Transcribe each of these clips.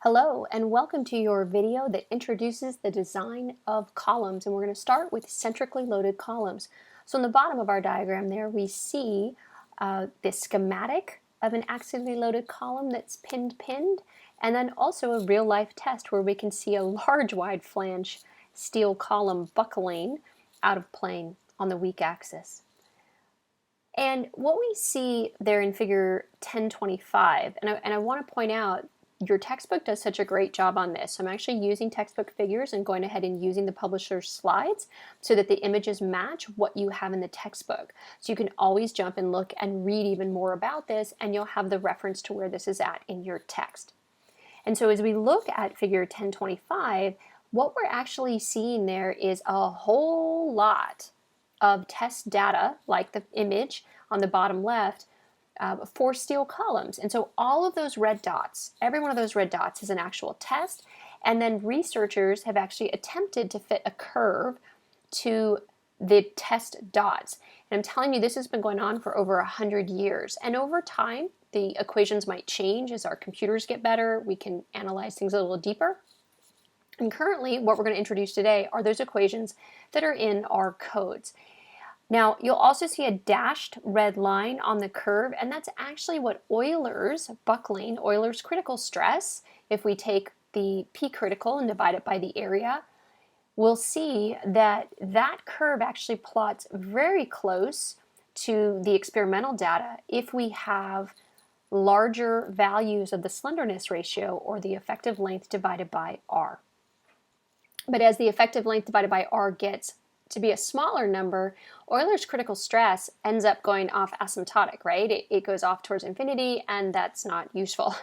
Hello and welcome to your video that introduces the design of columns, and we're going to start with centrically loaded columns. So in the bottom of our diagram there we see the schematic of an axially loaded column that's pinned, and then also a real-life test where we can see a large wide flange steel column buckling out of plane on the weak axis. And what we see there in figure 1025, and I want to point out, your textbook does such a great job on this. So I'm actually using textbook figures and going ahead and using the publisher's slides so that the images match what you have in the textbook. So you can always jump and look and read even more about this, and you'll have the reference to where this is at in your text. And so as we look at figure 1025, what we're actually seeing there is a whole lot of test data, like the image on the bottom left, for steel columns. And so all of those red dots, every one of those red dots is an actual test, and then researchers have actually attempted to fit a curve to the test dots. And I'm telling you, this has been going on for over 100 years. And over time, the equations might change as our computers get better. We can analyze things a little deeper. And currently, what we're going to introduce today are those equations that are in our codes. Now, you'll also see a dashed red line on the curve, and that's actually what Euler's buckling, Euler's critical stress, if we take the P critical and divide it by the area, we'll see that that curve actually plots very close to the experimental data if we have larger values of the slenderness ratio, or the effective length divided by R. But as the effective length divided by R gets to be a smaller number, Euler's critical stress ends up going off asymptotic, right? It goes off towards infinity, and that's not useful.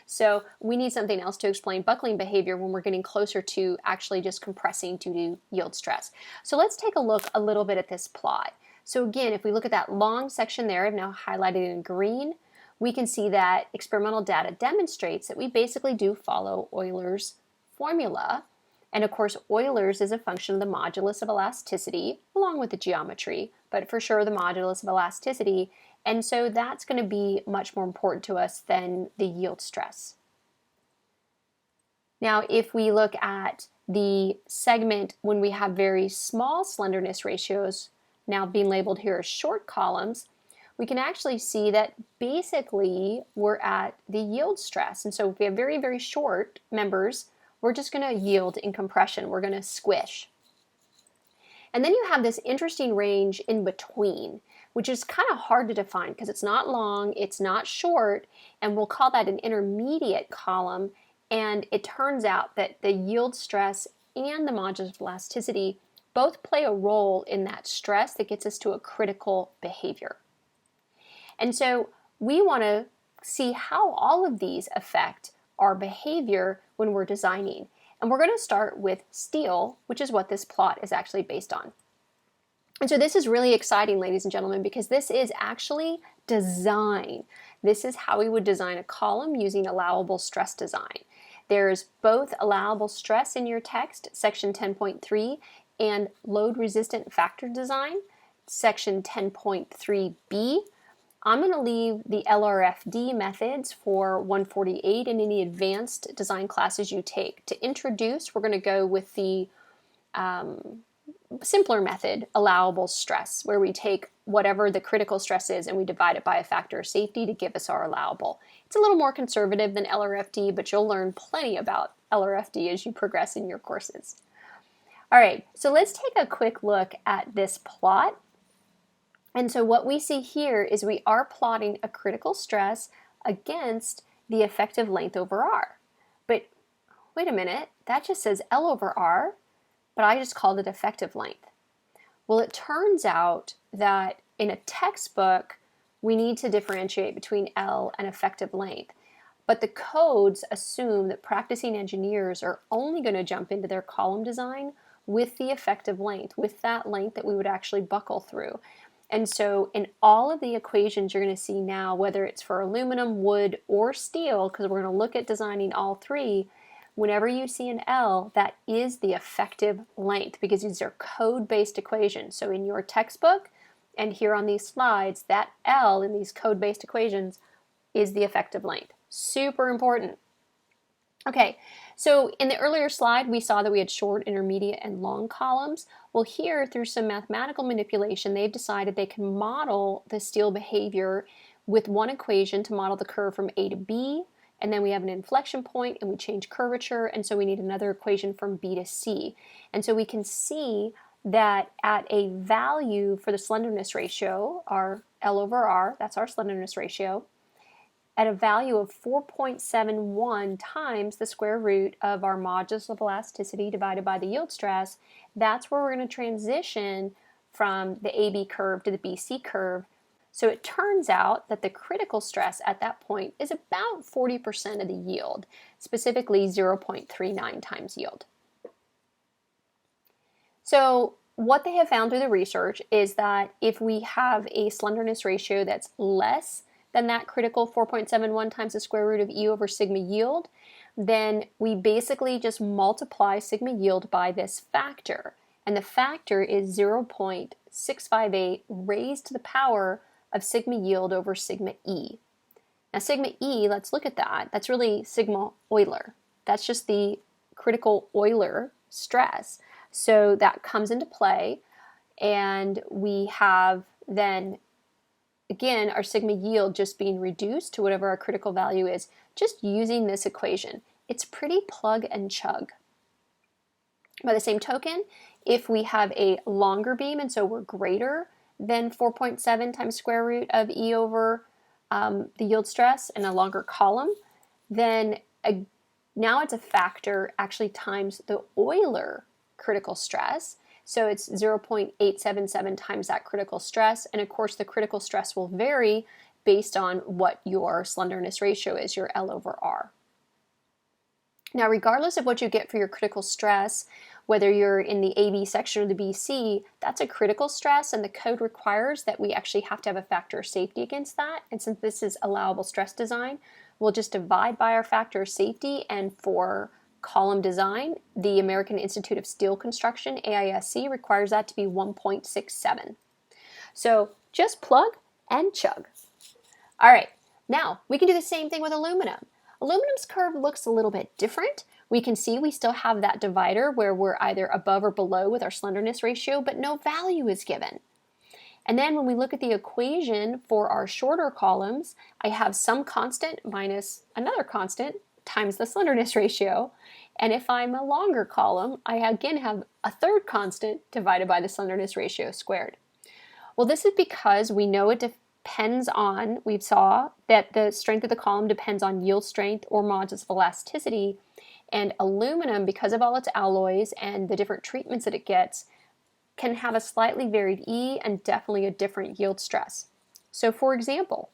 So we need something else to explain buckling behavior when we're getting closer to actually just compressing due to yield stress. So let's take a look a little bit at this plot. So again, if we look at that long section there, I've now highlighted in green, we can see that experimental data demonstrates that we basically do follow Euler's formula. And of course, Euler's is a function of the modulus of elasticity along with the geometry, but for sure the modulus of elasticity. And so that's going to be much more important to us than the yield stress. Now, if we look at the segment when we have very small slenderness ratios, now being labeled here as short columns, we can actually see that basically we're at the yield stress. And so if we have very, very short members, we're just going to yield in compression. We're going to squish. And then you have this interesting range in between, which is kind of hard to define because it's not long, it's not short, and we'll call that an intermediate column. And it turns out that the yield stress and the modulus of elasticity both play a role in that stress that gets us to a critical behavior. And so we want to see how all of these affect our behavior when we're designing. And we're going to start with steel, which is what this plot is actually based on. And so this is really exciting, ladies and gentlemen, because this is actually design. This is how we would design a column using allowable stress design. There's both allowable stress in your text, section 10.3, and load resistant factor design, section 10.3b. I'm going to leave the LRFD methods for 148 and any advanced design classes you take. To introduce, we're going to go with the simpler method, allowable stress, where we take whatever the critical stress is and we divide it by a factor of safety to give us our allowable. It's a little more conservative than LRFD, but you'll learn plenty about LRFD as you progress in your courses. All right, so let's take a quick look at this plot. And so what we see here is we are plotting a critical stress against the effective length over R. But wait a minute, that just says L over R, but I just called it effective length. Well, it turns out that in a textbook, we need to differentiate between L and effective length. But the codes assume that practicing engineers are only going to jump into their column design with the effective length, with that length that we would actually buckle through. And so in all of the equations you're going to see now, whether it's for aluminum, wood, or steel, because we're going to look at designing all three, whenever you see an L, that is the effective length, because these are code-based equations. So in your textbook and here on these slides, that L in these code-based equations is the effective length. Super important. Okay, so in the earlier slide, we saw that we had short, intermediate, and long columns. Well, here, through some mathematical manipulation, they've decided they can model the steel behavior with one equation to model the curve from A to B, and then we have an inflection point and we change curvature, and so we need another equation from B to C. And so we can see that at a value for the slenderness ratio, our L over R, that's our slenderness ratio, at a value of 4.71 times the square root of our modulus of elasticity divided by the yield stress, that's where we're going to transition from the AB curve to the BC curve. So it turns out that the critical stress at that point is about 40% of the yield, specifically 0.39 times yield. So what they have found through the research is that if we have a slenderness ratio that's less than that critical 4.71 times the square root of E over sigma yield, then we basically just multiply sigma yield by this factor. And the factor is 0.658 raised to the power of sigma yield over sigma E. Now sigma E, let's look at that. That's really sigma Euler. That's just the critical Euler stress. So that comes into play, and we have then again, our sigma yield just being reduced to whatever our critical value is, just using this equation. It's pretty plug and chug. By the same token, if we have a longer beam, and so we're greater than 4.7 times square root of E over the yield stress and a longer column, then now it's a factor actually times the Euler critical stress. So it's 0.877 times that critical stress. And of course, the critical stress will vary based on what your slenderness ratio is, your L over R. Now, regardless of what you get for your critical stress, whether you're in the AB section or the BC, that's a critical stress, and the code requires that we actually have to have a factor of safety against that. And since this is allowable stress design, we'll just divide by our factor of safety, and for column design, the American Institute of Steel Construction, AISC, requires that to be 1.67. So just plug and chug. All right, now we can do the same thing with aluminum. Aluminum's curve looks a little bit different. We can see we still have that divider where we're either above or below with our slenderness ratio, but no value is given. And then when we look at the equation for our shorter columns, I have some constant minus another constant times the slenderness ratio. And if I'm a longer column, I again have a third constant divided by the slenderness ratio squared. Well, this is because we know it depends on, we saw that the strength of the column depends on yield strength or modulus of elasticity. And aluminum, because of all its alloys and the different treatments that it gets, can have a slightly varied E and definitely a different yield stress. So for example,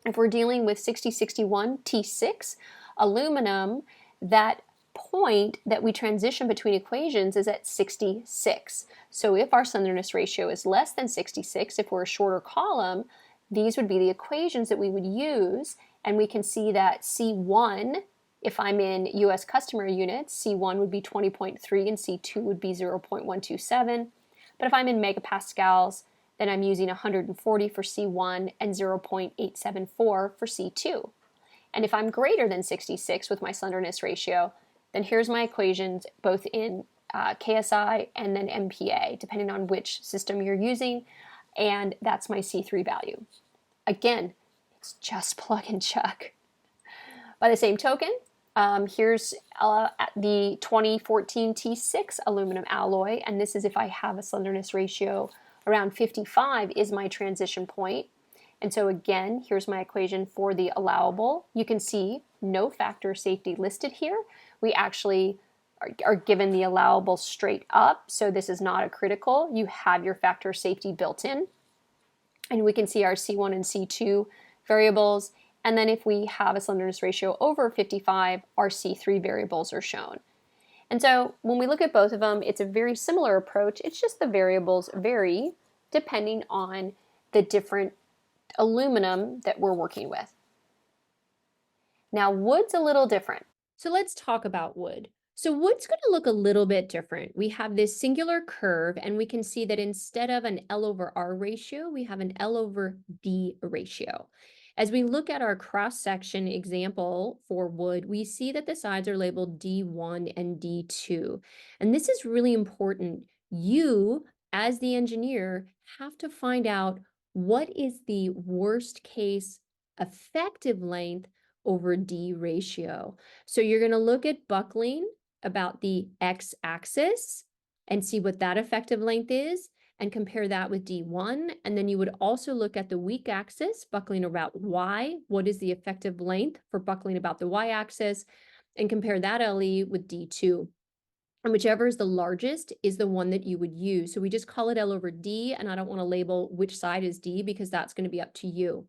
if we're dealing with 6061 T6 aluminum, that point that we transition between equations is at 66. So if our slenderness ratio is less than 66, if we're a shorter column, these would be the equations that we would use, and we can see that C1, if I'm in US customer units, C1 would be 20.3 and C2 would be 0.127. But if I'm in megapascals, then I'm using 140 for C1 and 0.874 for C2. And if I'm greater than 66 with my slenderness ratio, then here's my equations both in KSI and then MPa, depending on which system you're using, and that's my C3 value. Again, it's just plug and chug. By the same token, here's the 2014 T6 aluminum alloy, and this is if I have a slenderness ratio around 55 is my transition point. And so again, here's my equation for the allowable. You can see no factor of safety listed here. We actually are given the allowable straight up, so this is not a critical. You have your factor of safety built in. And we can see our C1 and C2 variables. And then if we have a slenderness ratio over 55, our C3 variables are shown. And so when we look at both of them, it's a very similar approach. It's just the variables vary depending on the different aluminum that we're working with. Now, wood's a little different. So let's talk about wood. So wood's going to look a little bit different. We have this singular curve, and we can see that instead of an L over R ratio, we have an L over D ratio. As we look at our cross-section example for wood, we see that the sides are labeled D1 and D2. And this is really important. You, as the engineer, have to find out what is the worst case effective length over D ratio. So you're going to look at buckling about the x-axis and see what that effective length is and compare that with D1. And then you would also look at the weak axis, buckling about Y. What is the effective length for buckling about the Y axis? And compare that LE with D2. And whichever is the largest is the one that you would use. So we just call it L over D, and I don't want to label which side is D because that's going to be up to you.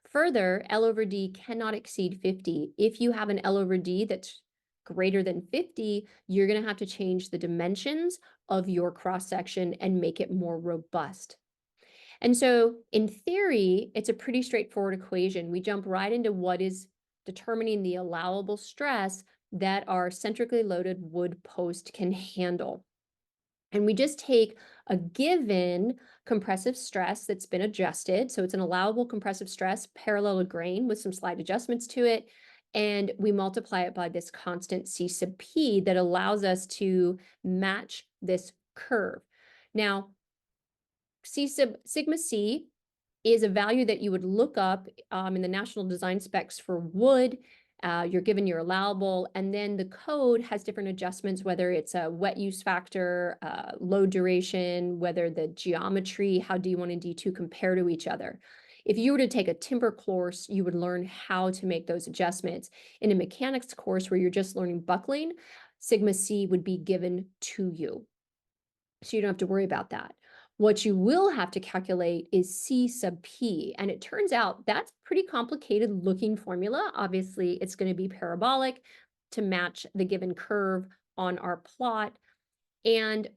Further, L over D cannot exceed 50. If you have an L over D that's greater than 50, you're going to have to change the dimensions of your cross-section and make it more robust. And so in theory, it's a pretty straightforward equation. We jump right into what is determining the allowable stress that our centrically loaded wood post can handle. And we just take a given compressive stress that's been adjusted. So it's an allowable compressive stress parallel to grain with some slight adjustments to it. And we multiply it by this constant C sub P that allows us to match this curve. Now, sigma C is a value that you would look up in the national design specs for wood. You're given your allowable, and then the code has different adjustments, whether it's a wet use factor, load duration, whether the geometry, how D1 and D2 compare to each other. If you were to take a timber course, you would learn how to make those adjustments. In a mechanics course where you're just learning buckling, sigma C would be given to you. So you don't have to worry about that. What you will have to calculate is C sub P, and it turns out that's pretty complicated looking formula. Obviously, it's going to be parabolic to match the given curve on our plot, and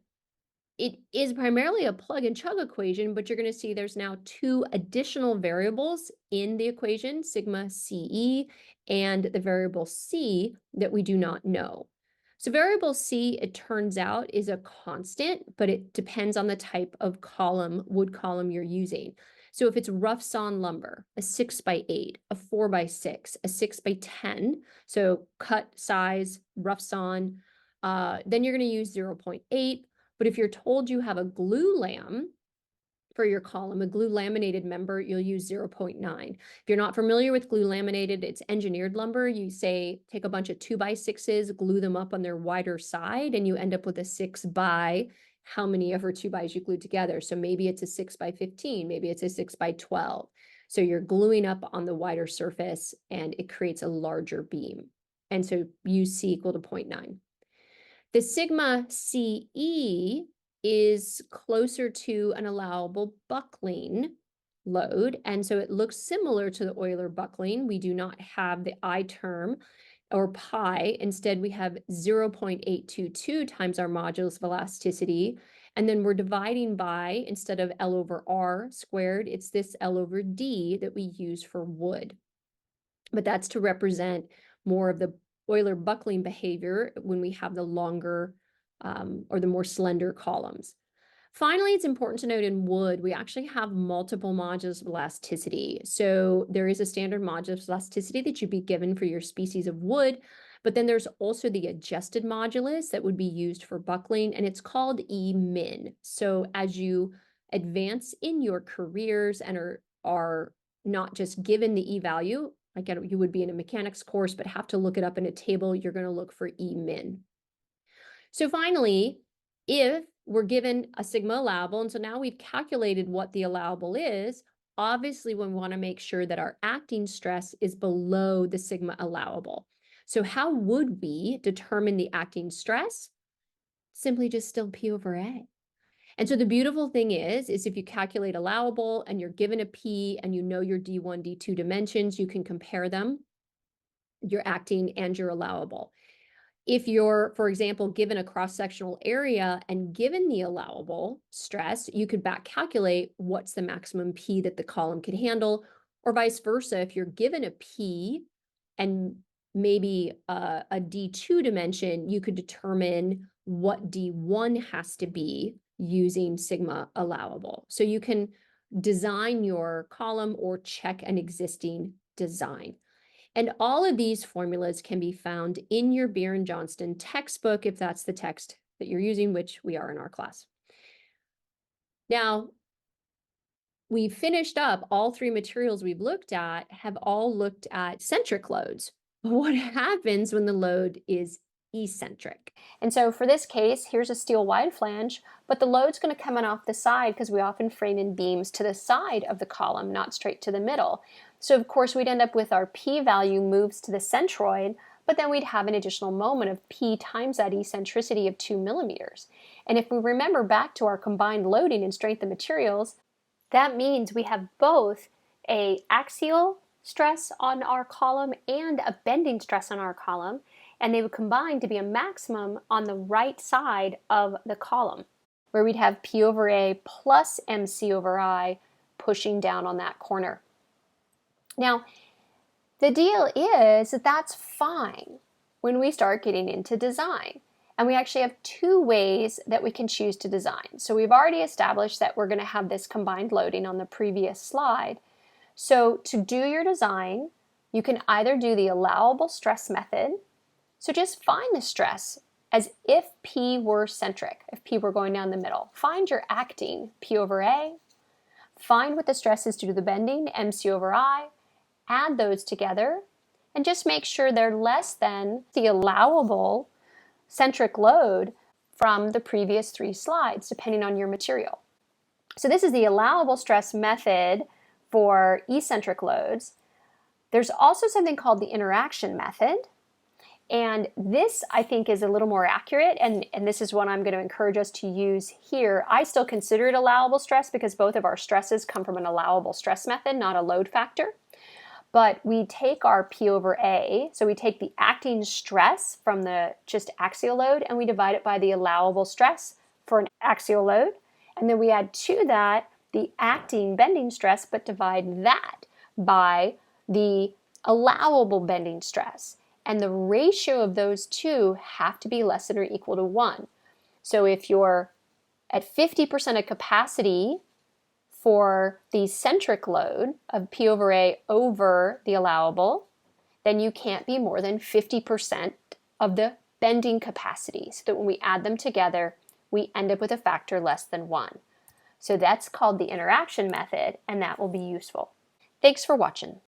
it is primarily a plug and chug equation, but you're going to see there's now two additional variables in the equation, sigma CE and the variable C that we do not know. So variable C, it turns out, is a constant, but it depends on the type of column, wood column you're using. So if it's rough sawn lumber, a 6x8, a 4x6, a 6x10, so cut size, rough sawn, then you're going to use 0.8. But if you're told you have a glue lam for your column, a glue laminated member, you'll use 0.9. If you're not familiar with glue laminated, it's engineered lumber. You say, take a bunch of 2x6s, glue them up on their wider side, and you end up with a 6x how many ever 2x's you glued together. So maybe it's a 6x15, maybe it's a 6x12. So you're gluing up on the wider surface and it creates a larger beam. And so use C equal to 0.9. The sigma CE is closer to an allowable buckling load, and so it looks similar to the Euler buckling. We do not have the I term or pi. Instead, we have 0.822 times our modulus of elasticity, and then we're dividing by, instead of L over R squared, it's this L over D that we use for wood. But that's to represent more of the Euler buckling behavior when we have the longer or the more slender columns. Finally, it's important to note in wood, we actually have multiple modulus of elasticity. So there is a standard modulus of elasticity that you'd be given for your species of wood, but then there's also the adjusted modulus that would be used for buckling, and it's called E min. So as you advance in your careers and are not just given the E value, like you would be in a mechanics course, but have to look it up in a table, you're going to look for E min. So finally, if we're given a sigma allowable, and so now we've calculated what the allowable is, obviously we want to make sure that our acting stress is below the sigma allowable. So how would we determine the acting stress? Simply just still P over A. And so the beautiful thing is if you calculate allowable and you're given a P and you know your D1, D2 dimensions, you can compare them, your acting and your allowable. If you're, for example, given a cross-sectional area and given the allowable stress, you could back calculate what's the maximum P that the column could handle, or vice versa. If you're given a P and maybe a D2 dimension, you could determine what D1 has to be using sigma allowable. So you can design your column or check an existing design. And all of these formulas can be found in your Beer and Johnston textbook if that's the text that you're using, which we are in our class. Now, we've finished up all three materials we've looked at have all looked at centric loads. But what happens when the load is eccentric? And so for this case, here's a steel wide flange, but the load's going to come in off the side because we often frame in beams to the side of the column, not straight to the middle. So of course we'd end up with our p-value moves to the centroid, but then we'd have an additional moment of p times that eccentricity of 2 millimeters. And if we remember back to our combined loading and strength of materials, that means we have both a axial stress on our column and a bending stress on our column, and they would combine to be a maximum on the right side of the column, where we'd have P over A plus MC over I pushing down on that corner. Now, the deal is that that's fine when we start getting into design. And we actually have two ways that we can choose to design. So we've already established that we're going to have this combined loading on the previous slide. So to do your design, you can either do the allowable stress method. So just find the stress as if P were centric, if P were going down the middle. Find your acting, P over A. Find what the stress is due to the bending, MC over I. Add those together and just make sure they're less than the allowable centric load from the previous three slides, depending on your material. So this is the allowable stress method for eccentric loads. There's also something called the interaction method. And this, I think, is a little more accurate, and this is what I'm going to encourage us to use here. I still consider it allowable stress because both of our stresses come from an allowable stress method, not a load factor. But we take our P over A, so we take the acting stress from the just axial load and we divide it by the allowable stress for an axial load. And then we add to that the acting bending stress, but divide that by the allowable bending stress. And the ratio of those two have to be less than or equal to 1. So if you're at 50% of capacity for the centric load of P over A over the allowable, then you can't be more than 50% of the bending capacity, so that when we add them together, we end up with a factor less than 1. So that's called the interaction method, and that will be useful. Thanks for watching.